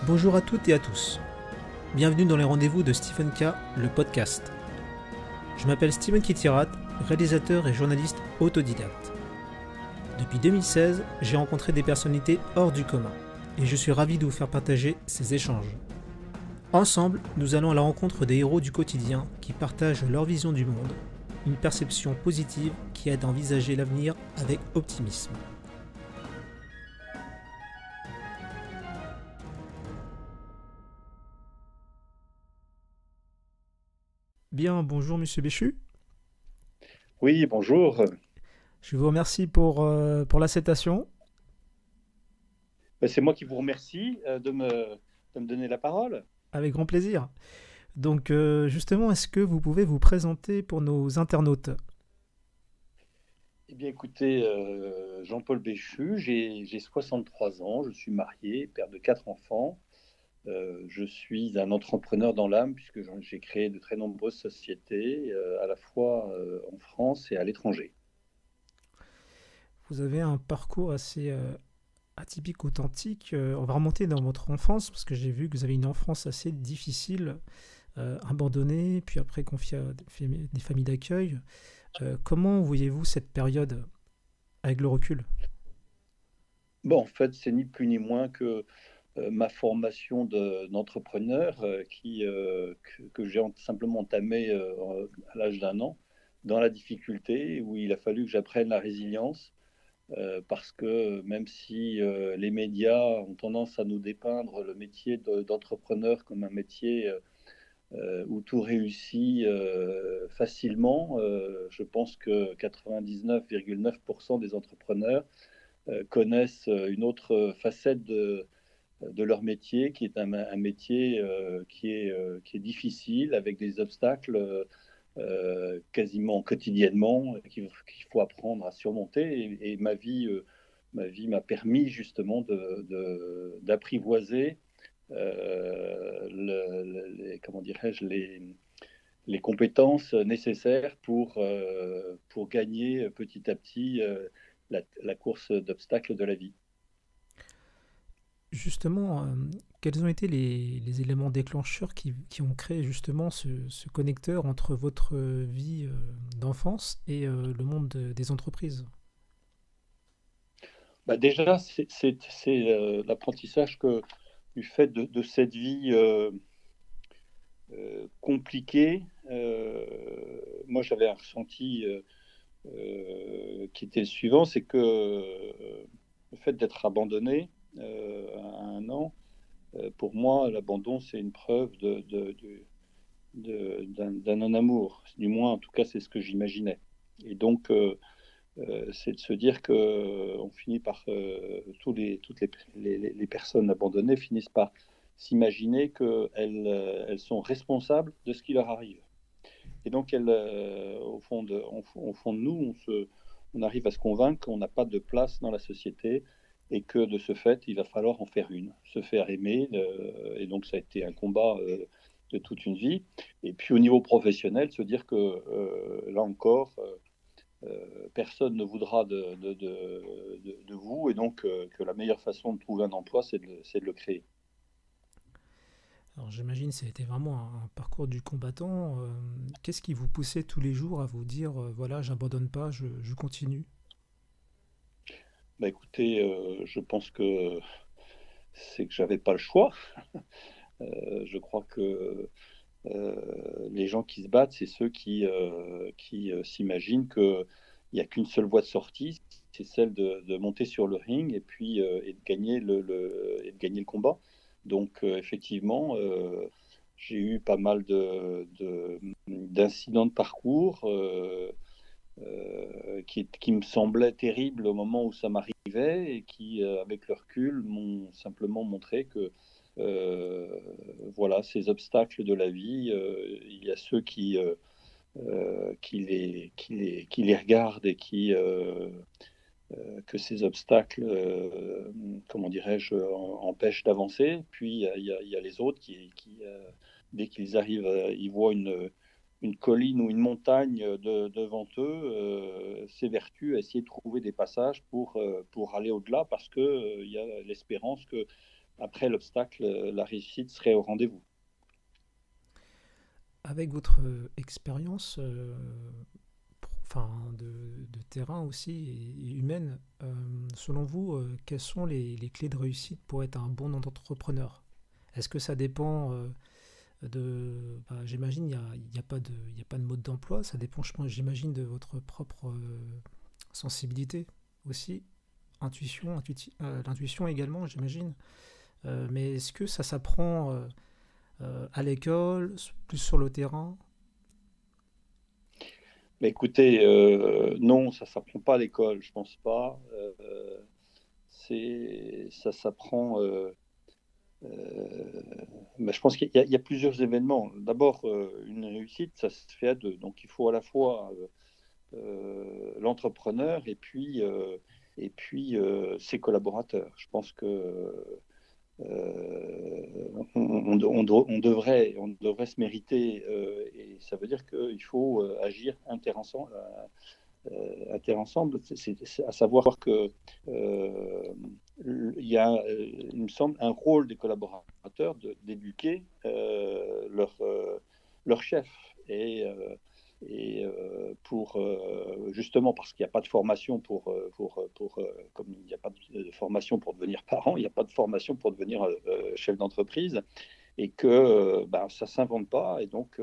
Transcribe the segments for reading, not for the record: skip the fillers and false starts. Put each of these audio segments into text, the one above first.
Bonjour à toutes et à tous. Bienvenue dans les rendez-vous de Stephen K, le podcast. Je m'appelle Steven Kitirat, réalisateur et journaliste autodidacte. Depuis 2016, j'ai rencontré des personnalités hors du commun et je suis ravi de vous faire partager ces échanges. Ensemble, nous allons à la rencontre des héros du quotidien qui partagent leur vision du monde, une perception positive qui aide à envisager l'avenir avec optimisme. Bien, bonjour Monsieur Béchu. Oui, bonjour. Je vous remercie pour l'acceptation. C'est moi qui vous remercie de me donner la parole. Avec grand plaisir. Donc justement, est-ce que vous pouvez vous présenter pour nos internautes? Eh bien, écoutez, Jean-Paul Béchu, j'ai 63 ans, je suis marié, père de 4 enfants. Je suis un entrepreneur dans l'âme puisque j'ai créé de très nombreuses sociétés, à la fois en France et à l'étranger. Vous avez un parcours assez atypique, authentique. On va remonter dans votre enfance, parce que j'ai vu que vous avez une enfance assez difficile, abandonnée, puis après confiée à des familles d'accueil. Comment voyez-vous cette période avec le recul? Bon, en fait, c'est ni plus ni moins que ma formation d'entrepreneur que j'ai simplement entamée à l'âge d'1 an, dans la difficulté, où il a fallu que j'apprenne la résilience, parce que même si les médias ont tendance à nous dépeindre le métier d'entrepreneur comme un métier où tout réussit facilement, je pense que 99,9% des entrepreneurs connaissent une autre facette de leur métier, qui est un métier qui est difficile, avec des obstacles quasiment quotidiennement, qu'il faut apprendre à surmonter. Et ma vie m'a permis justement d'apprivoiser comment dirais-je, les compétences nécessaires pour gagner petit à petit la course d'obstacles de la vie. Justement, quels ont été les éléments déclencheurs qui ont créé justement ce connecteur entre votre vie d'enfance et le monde des entreprises? Déjà, c'est l'apprentissage du fait de cette vie compliquée. Moi, j'avais un ressenti qui était le suivant, c'est que le fait d'être abandonné à 1 an, pour moi, l'abandon, c'est une preuve d'un non-amour. Du moins, en tout cas, c'est ce que j'imaginais. Et donc, c'est de se dire que on finit par toutes les personnes abandonnées finissent par s'imaginer qu'elles elles sont responsables de ce qui leur arrive. Et donc, au fond de nous, on arrive à se convaincre qu'on n'a pas de place dans la société et que de ce fait, il va falloir en faire une, se faire aimer. Et donc, ça a été un combat de toute une vie. Et puis, au niveau professionnel, se dire que là encore, personne ne voudra de vous, et donc que la meilleure façon de trouver un emploi, c'est de le créer. Alors j'imagine que ça a été vraiment un parcours du combattant. Qu'est-ce qui vous poussait tous les jours à vous dire, voilà, j'abandonne pas, je continue? Écoutez, je pense que c'est que j'avais pas le choix. Je crois que les gens qui se battent, c'est ceux qui s'imaginent qu'il n'y a qu'une seule voie de sortie, c'est celle de monter sur le ring et puis et de gagner et de gagner le combat. Donc effectivement, j'ai eu pas mal d'incidents de parcours qui me semblaient terribles au moment où ça m'arrivait et qui, avec le recul, m'ont simplement montré que voilà, ces obstacles de la vie, il y a ceux qui les regardent et que ces obstacles, comment dirais-je, empêchent d'avancer. Puis il y a les autres dès qu'ils arrivent, ils voient une colline ou une montagne devant eux, s'évertuent à essayer de trouver des passages pour aller au-delà parce qu'il y a l'espérance que après l'obstacle, la réussite serait au rendez-vous. Avec votre expérience enfin, de terrain aussi et humaine, selon vous, quelles sont les clés de réussite pour être un bon entrepreneur? Est-ce que ça dépend j'imagine il y a pas de mode d'emploi, ça dépend, j'imagine, de votre propre sensibilité aussi, l'intuition également, j'imagine. Mais est-ce que ça s'apprend à l'école, plus sur le terrain? Mais écoutez, non, ça ne s'apprend pas à l'école, je pense pas. Ça s'apprend. Mais je pense qu'il y a plusieurs événements. D'abord, une réussite, ça se fait à deux. Donc, il faut à la fois l'entrepreneur et puis ses collaborateurs. Je pense que on devrait se mériter, et ça veut dire qu'il faut agir inter-ensemble, à savoir que il y a, il me semble, un rôle des collaborateurs d'éduquer leur chef. Pour justement parce qu'il n'y a pas de formation comme il n'y a pas de formation pour devenir parent, il n'y a pas de formation pour devenir chef d'entreprise, et que ça ne s'invente pas, et donc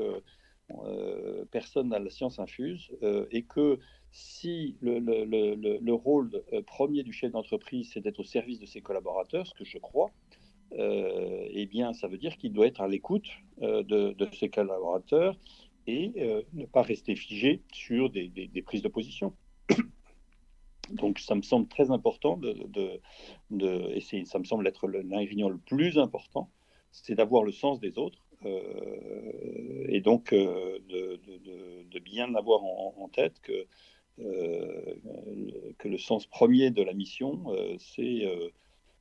personne n'a la science infuse, et que si le rôle premier du chef d'entreprise, c'est d'être au service de ses collaborateurs, ce que je crois, eh bien, ça veut dire qu'il doit être à l'écoute de ses collaborateurs et ne pas rester figé sur des prises de position. Donc, ça me semble très important et ça me semble être l'ingrédient le plus important, c'est d'avoir le sens des autres, et donc de bien avoir en tête que le sens premier de la mission, c'est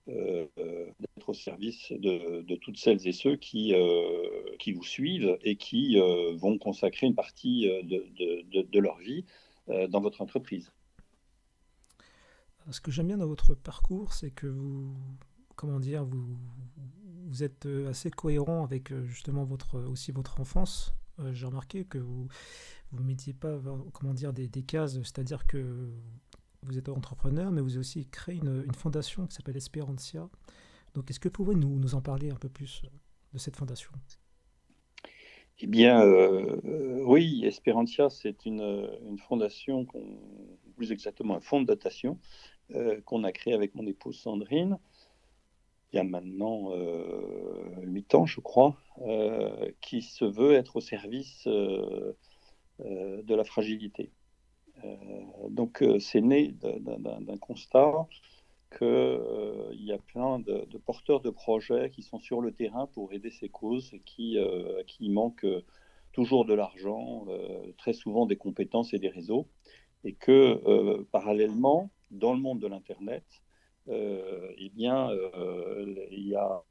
d'être au service de toutes celles et ceux qui vous suivent et qui vont consacrer une partie de leur vie dans votre entreprise. Ce que j'aime bien dans votre parcours, c'est que comment dire, vous êtes assez cohérent avec justement aussi votre enfance. J'ai remarqué que vous ne mettiez pas, comment dire, des cases, c'est-à-dire que vous êtes entrepreneur, mais vous avez aussi créé une fondation qui s'appelle Esperantia. Donc, est-ce que vous pouvez nous en parler un peu plus de cette fondation? Eh bien, oui, Esperantia, c'est une fondation, plus exactement un fonds de dotation, qu'on a créé avec mon épouse Sandrine, il y a maintenant 8 ans, je crois, qui se veut être au service de la fragilité. Donc, c'est né d'un constat qu'il y a plein de porteurs de projets qui sont sur le terrain pour aider ces causes et qui manquent toujours de l'argent, très souvent des compétences et des réseaux, et que parallèlement, dans le monde de l'Internet, eh bien, il y a,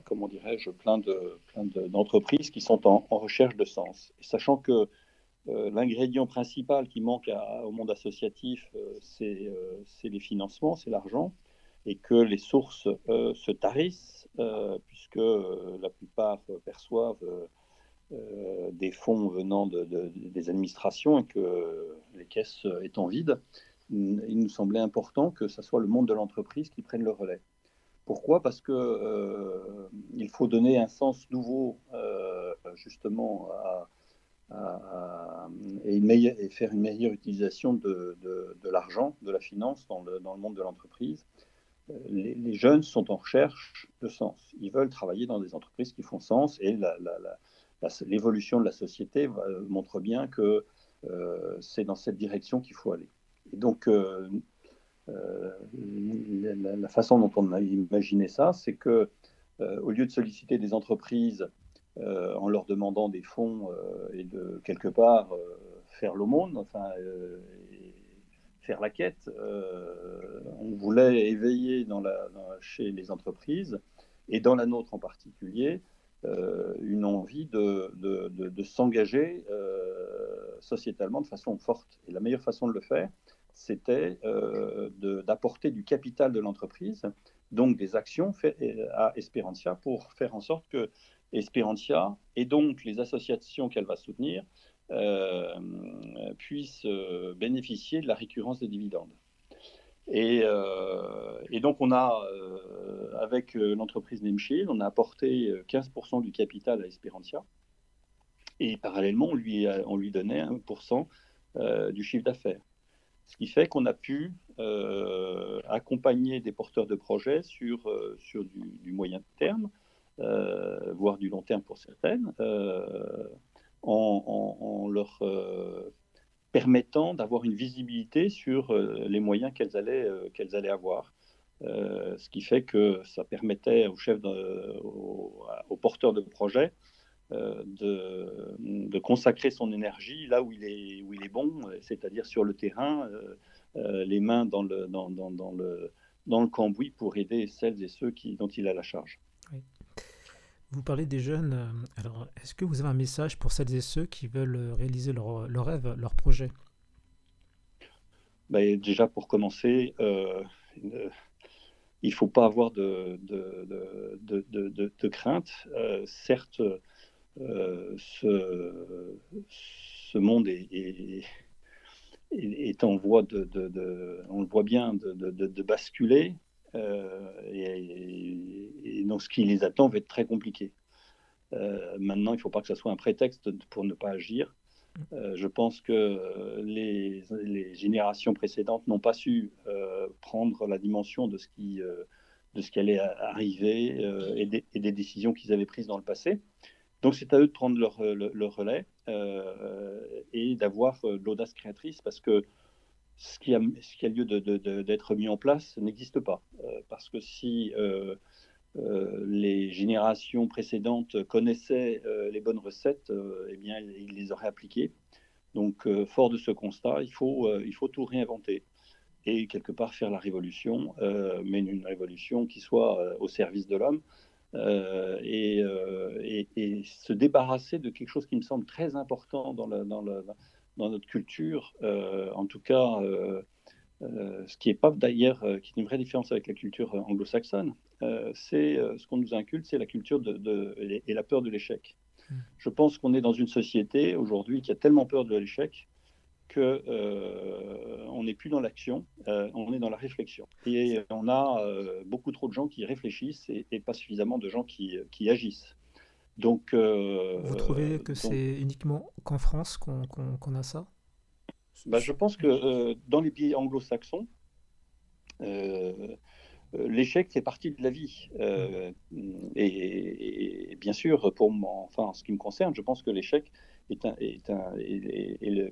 comment dirais-je, plein d'entreprises qui sont en recherche de sens. Et sachant que l'ingrédient principal qui manque au monde associatif, c'est les financements, c'est l'argent, et que les sources se tarissent, puisque la plupart perçoivent des fonds venant des administrations, et que les caisses étant vides, il nous semblait important que ce soit le monde de l'entreprise qui prenne le relais. Pourquoi? Parce que il faut donner un sens nouveau, justement et faire une meilleure utilisation de l'argent, de la finance dans le monde de l'entreprise. Les jeunes sont en recherche de sens. Ils veulent travailler dans des entreprises qui font sens, et l'évolution de la société montre bien que c'est dans cette direction qu'il faut aller. Et donc, la façon dont on a imaginé ça, c'est que au lieu de solliciter des entreprises en leur demandant des fonds et de quelque part faire l'aumône, enfin, faire la quête, on voulait éveiller chez les entreprises, et dans la nôtre en particulier, une envie de s'engager sociétalement de façon forte. Et la meilleure façon de le faire, c'était d'apporter du capital de l'entreprise donc des actions à Esperantia pour faire en sorte que Esperantia et donc les associations qu'elle va soutenir puissent bénéficier de la récurrence des dividendes. Et donc, on a, avec l'entreprise Nameshield, on a apporté 15% du capital à Esperantia. Et parallèlement, on lui donnait 1% du chiffre d'affaires. Ce qui fait qu'on a pu accompagner des porteurs de projets sur du moyen terme, voire du long terme pour certaines, en leur permettant d'avoir une visibilité sur les moyens qu'elles allaient avoir. Ce qui fait que ça permettait aux porteurs de projets de consacrer son énergie là où il est bon, c'est-à-dire sur le terrain, les mains dans le cambouis pour aider celles et ceux dont il a la charge. Oui. Vous parlez des jeunes, alors est-ce que vous avez un message pour celles et ceux qui veulent réaliser leur rêve, leur projet? Déjà, pour commencer, il ne faut pas avoir de crainte. Certes, ce monde est en voie on le voit bien, de basculer, et donc ce qui les attend va être très compliqué. Maintenant, il ne faut pas que ça soit un prétexte pour ne pas agir. Je pense que les générations précédentes n'ont pas su prendre la dimension de ce qui allait arriver, et des décisions qu'ils avaient prises dans le passé. Donc c'est à eux de prendre leur relais et d'avoir de l'audace créatrice, parce que ce qui a lieu d'être mis en place n'existe pas. Parce que si les générations précédentes connaissaient les bonnes recettes, eh bien, ils les auraient appliquées. Donc, fort de ce constat, il faut tout réinventer et quelque part faire la révolution, mais une révolution qui soit au service de l'homme, et se débarrasser de quelque chose qui me semble très important dans notre culture, en tout cas, ce qui est pas d'ailleurs, qui est une vraie différence avec la culture anglo-saxonne, c'est ce qu'on nous inculque, c'est la culture et la peur de l'échec. Je pense qu'on est dans une société aujourd'hui qui a tellement peur de l'échec que on n'est plus dans l'action, on est dans la réflexion. Et on a beaucoup trop de gens qui réfléchissent et pas suffisamment de gens qui agissent. Donc, vous trouvez que c'est uniquement qu'en France qu'on a ça? Je pense que dans les pays anglo-saxons, l'échec fait partie de la vie. Et bien sûr, en ce qui me concerne, je pense que l'échec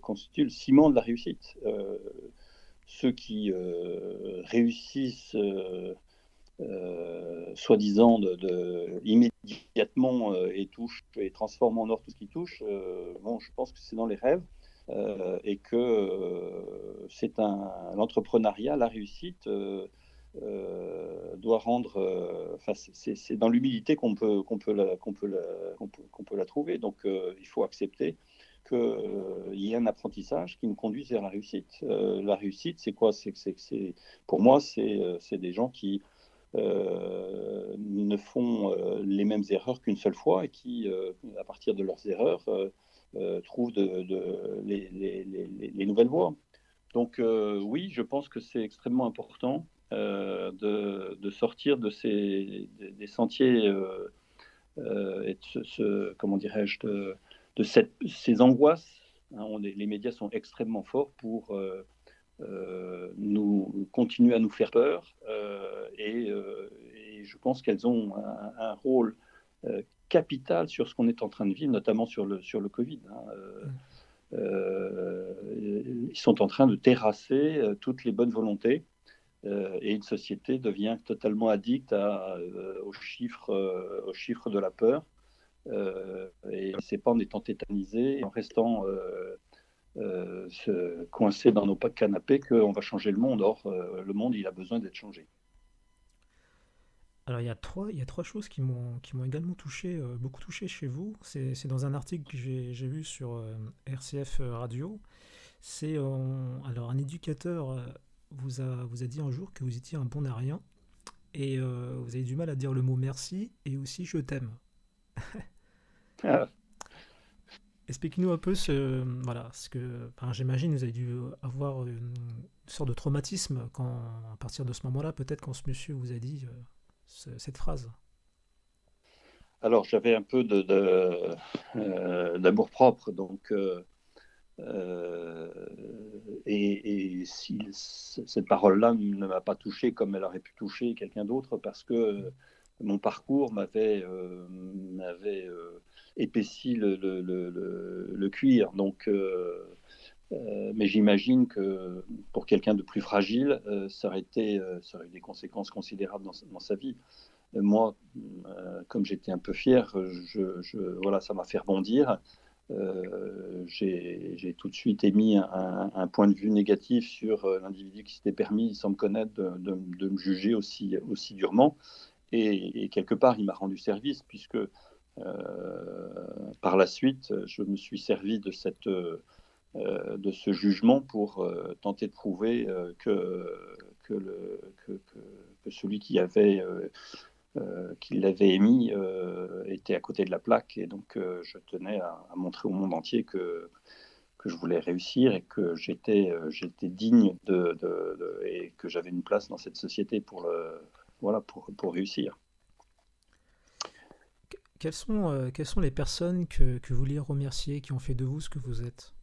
constitue le ciment de la réussite. Ceux qui réussissent soi-disant immédiatement et transforment en or tout ce qui touche, je pense que c'est dans les rêves, et que l'entrepreneuriat, la réussite doit rendre. C'est dans l'humilité qu'on peut la trouver. Donc, il faut accepter qu'il y ait un apprentissage qui nous conduise vers la réussite. La réussite, c'est quoi? Pour moi, c'est des gens qui ne font les mêmes erreurs qu'une seule fois et qui, à partir de leurs erreurs, trouvent les nouvelles voies. Donc, oui, je pense que c'est extrêmement important de sortir des sentiers et comment dirais-je, de ces angoisses. Les médias sont extrêmement forts pour nous continuer à nous faire peur, et je pense qu'elles ont un rôle capital sur ce qu'on est en train de vivre, notamment sur le Covid. Ils sont en train de terrasser toutes les bonnes volontés, et une société devient totalement addicte aux chiffres de la peur, et c'est pas en étant tétanisé, en restant coincé dans nos canapés qu'on va changer le monde. Or, le monde, il a besoin d'être changé. Alors il y a trois choses qui m'ont également touché, beaucoup touché chez vous. C'est dans un article que j'ai vu sur RCF Radio. Alors un éducateur vous a dit un jour que vous étiez un bon à rien, et vous avez du mal à dire le mot merci et aussi je t'aime. Ah, Explique-nous un peu voilà, ce que, enfin, j'imagine que vous avez dû avoir une sorte de traumatisme quand, à partir de ce moment-là, peut-être quand ce monsieur vous a dit cette phrase. alors j'avais un peu d'amour-propre, donc et si cette parole-là ne m'a pas touché comme elle aurait pu toucher quelqu'un d'autre, parce que mon parcours m'avait épaissi le cuir. Donc, mais j'imagine que pour quelqu'un de plus fragile, ça aurait eu des conséquences considérables dans sa vie. Moi, comme j'étais un peu fier, voilà, ça m'a fait rebondir. J'ai tout de suite émis un point de vue négatif sur l'individu qui s'était permis, sans me connaître, de me juger aussi durement. Et quelque part, il m'a rendu service, puisque par la suite, je me suis servi de ce jugement pour tenter de prouver que celui qui l'avait émis était à côté de la plaque. Et donc, je tenais à montrer au monde entier que je voulais réussir et que j'étais digne et que j'avais une place dans cette société voilà, pour réussir. Quelles sont les personnes que vous vouliez remercier, qui ont fait de vous ce que vous êtes?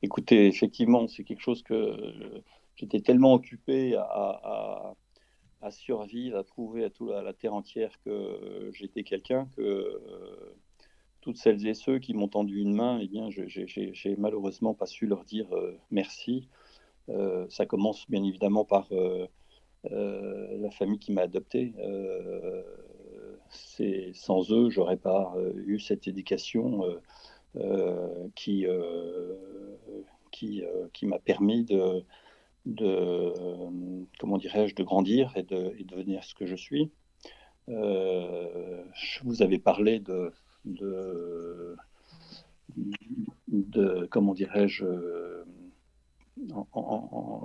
Écoutez, effectivement, c'est quelque chose que j'étais tellement occupé à survivre, à prouver à la terre entière que j'étais quelqu'un, que toutes celles et ceux qui m'ont tendu une main, eh bien, j'ai malheureusement pas su leur dire merci. Ça commence bien évidemment par la famille qui m'a adopté. Sans eux, j'aurais pas eu cette éducation qui, qui m'a permis de comment dirais-je, de grandir et de devenir ce que je suis. Je vous avais parlé de, comment dirais-je,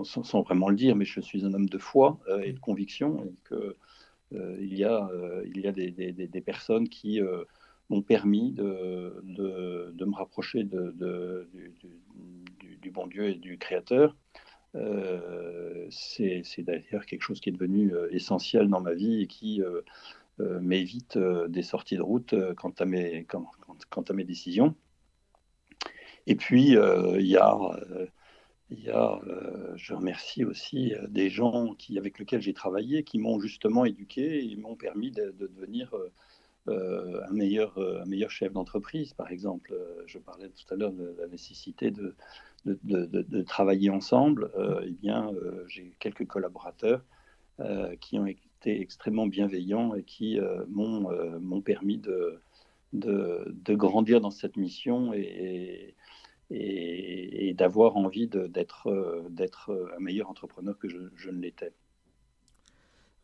sans vraiment le dire, mais je suis un homme de foi et de Oui. conviction, et que il y a des personnes qui m'ont permis de me rapprocher du bon Dieu et du Créateur. C'est d'ailleurs quelque chose qui est devenu essentiel dans ma vie et qui m'évite des sorties de route quant à mes décisions. Et puis, je remercie aussi des gens avec lesquels j'ai travaillé, qui m'ont justement éduqué et m'ont permis de devenir un meilleur chef d'entreprise, par exemple. Je parlais tout à l'heure de la nécessité de travailler ensemble. Eh bien, j'ai quelques collaborateurs qui ont été extrêmement bienveillants et qui m'ont permis de grandir dans cette mission et d'avoir envie d'être un meilleur entrepreneur que je ne l'étais.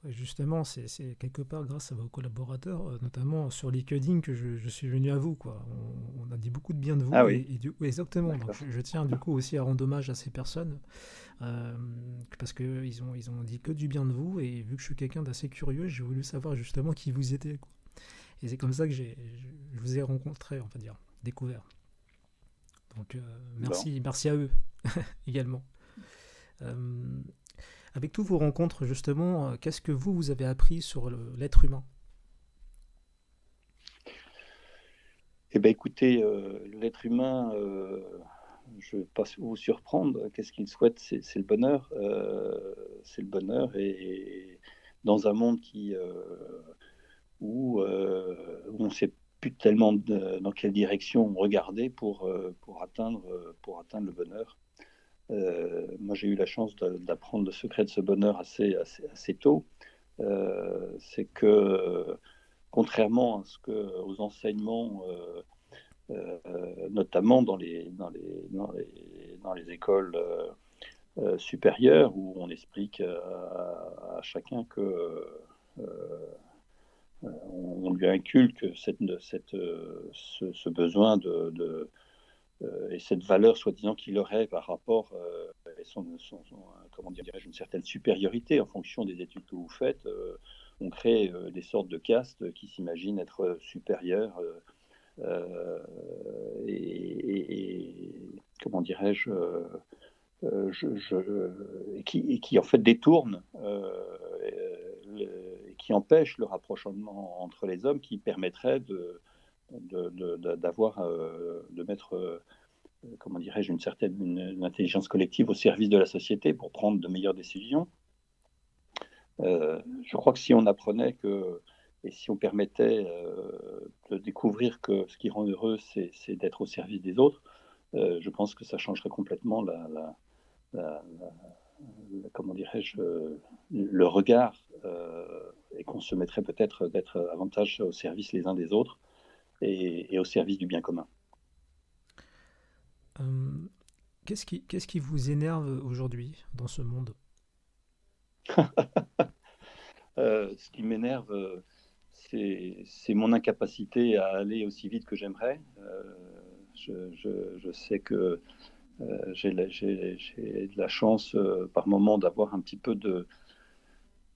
Ouais, justement, c'est quelque part grâce à vos collaborateurs, notamment sur LinkedIn, que je suis venu à vous, quoi. On a dit beaucoup de bien de Ah vous, oui, oui, exactement. Donc, d'accord. je tiens du coup aussi à rendre hommage à ces personnes, euh, parce ils ont dit que du bien de vous, et vu que je suis quelqu'un d'assez curieux, j'ai voulu savoir justement qui vous étiez, quoi. Et c'est comme ça que je vous ai rencontré, on va dire, découvert. Donc, Bon. merci à eux également. Euh, Avec tous vos rencontres, justement, qu'est-ce que vous avez appris sur l'être humain? Eh bien, écoutez, l'être humain, je ne vais pas vous surprendre. Qu'est-ce qu'il souhaite? C'est le bonheur. C'est le bonheur. Et dans un monde où on ne sait plus tellement dans quelle direction regarder pour atteindre le bonheur. Moi, j'ai eu la chance d'apprendre le secret de ce bonheur assez tôt. C'est que, contrairement aux enseignements, notamment dans les écoles supérieures, où on explique à chacun que on lui inculque ce besoin et cette valeur soi-disant qu'il aurait par rapport et comment dirais-je, une certaine supériorité en fonction des études que vous faites. On crée des sortes de castes qui s'imaginent être supérieures et comment dirais-je, et qui en fait détournent et qui empêchent le rapprochement entre les hommes qui permettrait de mettre comment dirais-je, une intelligence collective au service de la société pour prendre de meilleures décisions. Je crois que si on apprenait et si on permettait de découvrir que ce qui rend heureux, c'est d'être au service des autres, je pense que ça changerait complètement comment dirais-je, le regard et qu'on se mettrait peut-être d'être davantage au service les uns des autres et au service du bien commun. Euh, qu'est-ce qui vous énerve aujourd'hui dans ce monde? Ce qui m'énerve, c'est mon incapacité à aller aussi vite que j'aimerais. Je sais que j'ai de la chance par moment d'avoir un petit peu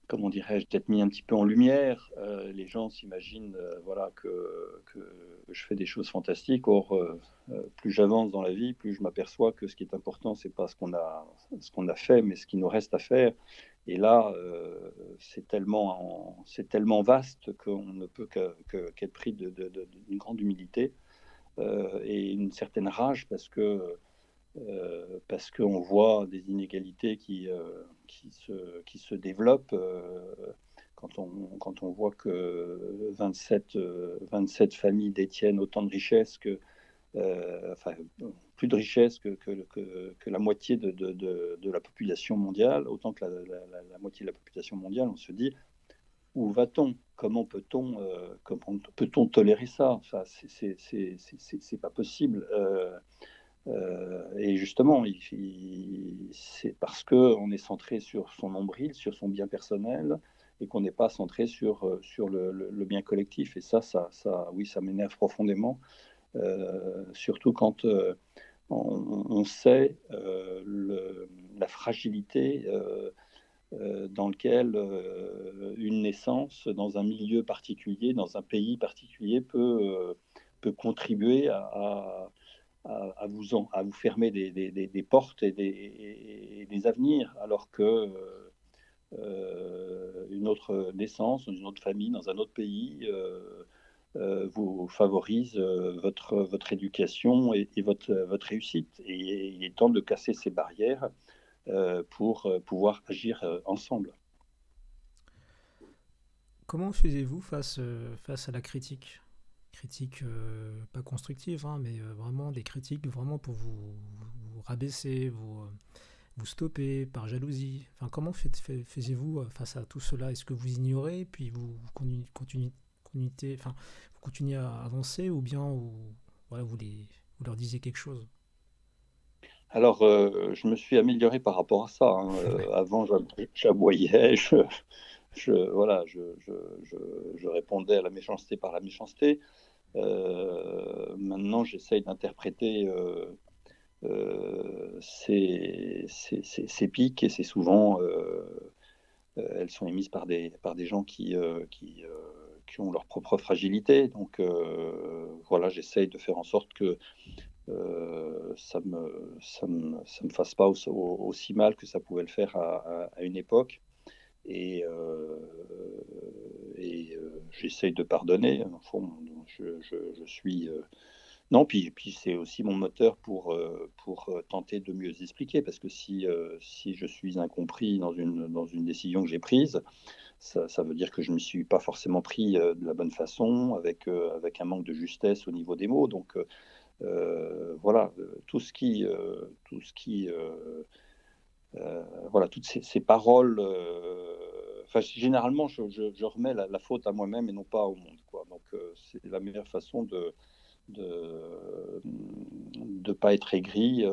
comment dirais-je, d'être mis un petit peu en lumière. Les gens s'imaginent voilà, que je fais des choses fantastiques. Or, plus j'avance dans la vie, plus je m'aperçois que ce qui est important, c'est pas ce qu'on a fait, mais ce qui nous reste à faire. Et là, c'est tellement vaste qu'on ne peut qu'être pris d'une grande humilité et une certaine rage parce qu'on voit des inégalités qui se développent quand on voit que 27 familles détiennent autant de richesses enfin, plus de richesses que la moitié de la population mondiale, autant que la moitié de la population mondiale, on se dit, où va-t-on? Comment peut-on tolérer ça? Enfin, c'est pas possible. Et justement, c'est parce qu'on est centré sur son nombril, sur son bien personnel, et qu'on n'est pas centré sur le bien collectif. Et oui, ça m'énerve profondément, surtout quand on sait la fragilité dans lequel une naissance dans un milieu particulier, dans un pays particulier, peut contribuer à vous fermer des portes et des avenirs, alors que une autre naissance dans une autre famille, dans un autre pays, vous favorise votre éducation et votre réussite. Et il est temps de casser ces barrières pour pouvoir agir ensemble. Comment faisiez-vous face à la critique? Critique pas constructive, hein, mais vraiment des critiques vraiment pour vous rabaisser, vous stopper par jalousie. Enfin, comment faisiez-vous face à tout cela? Est-ce que vous ignorez, puis enfin, vous continuez à avancer, ou bien voilà, vous leur disiez quelque chose? Alors, je me suis amélioré par rapport à ça, hein. Ouais. Avant, j'aboyais, voilà, je répondais à la méchanceté par la méchanceté. Maintenant, j'essaye d'interpréter ces piques et c'est souvent, elles sont émises par des gens qui ont leur propre fragilité. Donc, voilà, j'essaye de faire en sorte que ça me fasse pas aussi mal que ça pouvait le faire à une époque. Et, j'essaye de pardonner. Au fond, je suis. Non, puis c'est aussi mon moteur pour tenter de mieux expliquer, parce que si je suis incompris dans une décision que j'ai prise, ça veut dire que je ne me suis pas forcément pris de la bonne façon, avec un manque de justesse au niveau des mots. Donc, voilà, tout ce qui voilà, toutes ces paroles. Enfin, généralement, je remets la faute à moi-même et non pas au monde, quoi. Donc, c'est la meilleure façon de pas être aigri,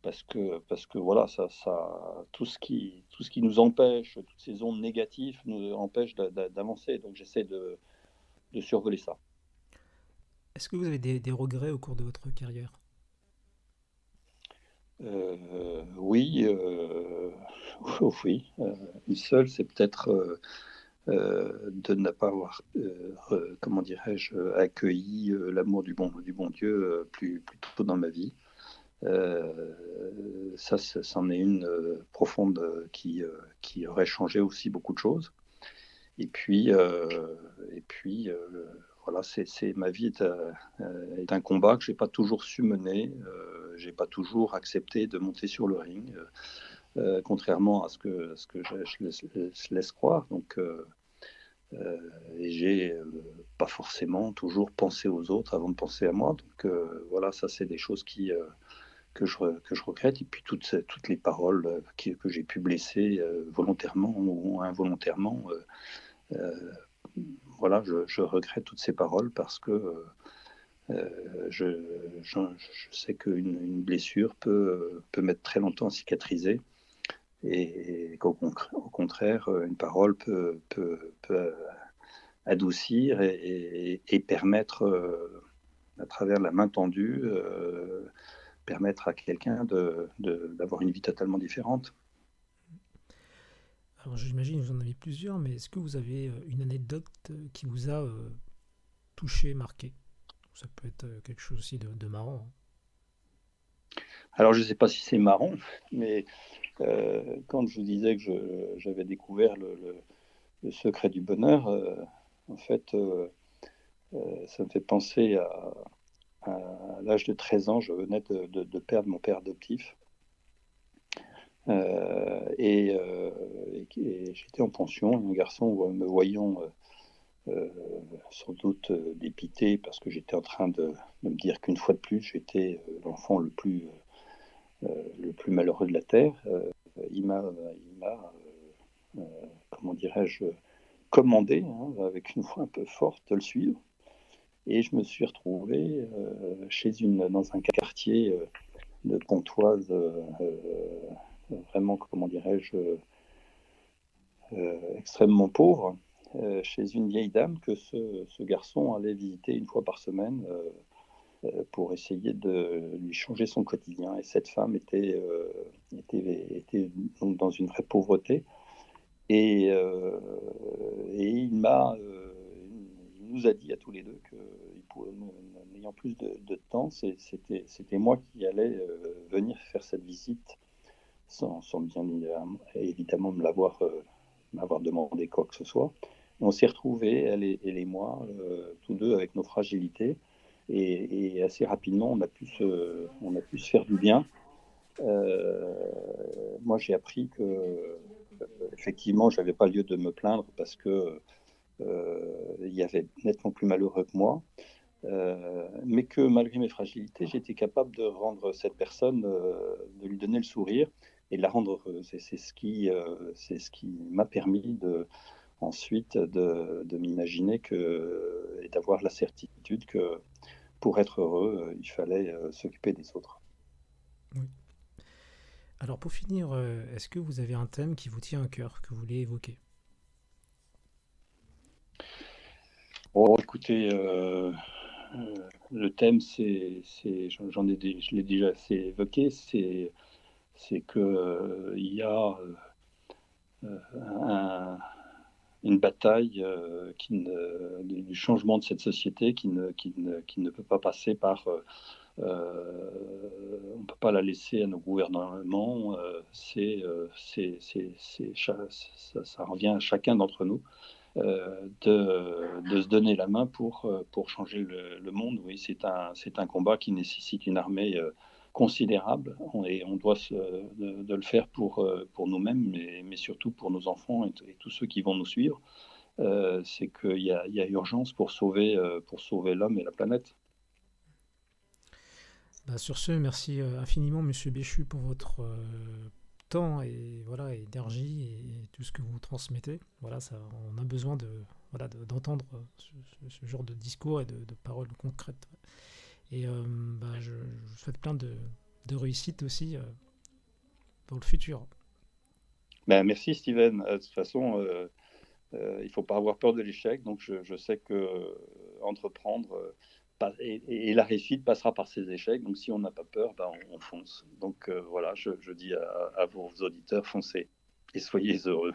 parce que voilà, tout ce qui nous empêche, toutes ces ondes négatives nous empêchent d'avancer. Donc, j'essaie de survoler ça. Est-ce que vous avez des regrets au cours de votre carrière? Oui, oui. Une seule, c'est peut-être de ne pas avoir, comment dirais-je, accueilli l'amour du bon Dieu plus tôt dans ma vie. C'en est une profonde qui aurait changé aussi beaucoup de choses. Et puis, voilà, ma vie est un combat que j'ai pas toujours su mener. J'ai pas toujours accepté de monter sur le ring, contrairement à ce que je laisse croire. Donc, et j'ai pas forcément toujours pensé aux autres avant de penser à moi. Donc, voilà, ça, c'est des choses que je regrette. Et puis, toutes les paroles que j'ai pu blesser volontairement ou involontairement. Voilà, je regrette toutes ces paroles parce que je sais qu'une blessure peut mettre très longtemps à cicatriser et qu'au contraire, une parole peut adoucir et permettre, à travers la main tendue, permettre à quelqu'un d'avoir une vie totalement différente. Alors j'imagine que vous en avez plusieurs, mais est-ce que vous avez une anecdote qui vous a touché, marqué? Ça peut être quelque chose aussi de marrant, hein. Alors, je ne sais pas si c'est marrant, mais quand je vous disais que j'avais découvert le secret du bonheur, en fait, ça me fait penser à l'âge de 13 ans, je venais de perdre mon père adoptif. Et j'étais en pension, un garçon me voyant sans doute dépité parce que j'étais en train de me dire qu'une fois de plus, j'étais l'enfant le plus malheureux de la Terre. Il m'a comment dirais-je, commandé, hein, avec une voix un peu forte, de le suivre. Et je me suis retrouvé dans un quartier de Pontoise, vraiment, comment dirais-je, extrêmement pauvre, chez une vieille dame que ce garçon allait visiter une fois par semaine pour essayer de lui changer son quotidien. Et cette femme était donc dans une vraie pauvreté. Et, euh, et il nous a dit à tous les deux n'ayant plus de temps, c'était moi qui allais venir faire cette visite sans bien évidemment m'avoir demandé quoi que ce soit. On s'est retrouvés, elle et moi, tous deux avec nos fragilités. Et assez rapidement, on a pu se faire du bien. Euh, Moi, j'ai appris que effectivement, je n'avais pas lieu de me plaindre parce que il y avait nettement plus malheureux que moi, mais que malgré mes fragilités, j'étais capable de rendre cette personne, de lui donner le sourire et de la rendre heureuse. Et c'est ce qui m'a permis ensuite de m'imaginer et d'avoir la certitude que pour être heureux, il fallait s'occuper des autres. Oui. Alors pour finir, est-ce que vous avez un thème qui vous tient à cœur, que vous voulez évoquer? Oh, écoutez, le thème, je l'ai déjà assez évoqué, c'est que il y a un, une bataille du changement de cette société qui ne peut pas passer par on ne peut pas la laisser à nos gouvernements. Ça revient à chacun d'entre nous de se donner la main pour changer le monde. Oui, c'est un combat qui nécessite une armée considérable et on doit de le faire pour nous-mêmes, mais surtout pour nos enfants et tous ceux qui vont nous suivre. C'est qu'il y a urgence pour sauver l'homme et la planète. Bah, sur ce, merci infiniment, Monsieur Béchu, pour votre temps et voilà, énergie et tout ce que vous transmettez. Voilà, ça, on a besoin voilà, d'entendre ce genre de discours et de paroles concrètes. Et bah, je vous souhaite plein de réussite aussi pour le futur. Ben, merci Steven. De toute façon, il ne faut pas avoir peur de l'échec. Donc je sais que entreprendre, et la réussite passera par ces échecs. Donc, si on n'a pas peur, ben, on fonce. Donc, voilà, je dis à vos auditeurs, foncez et soyez heureux.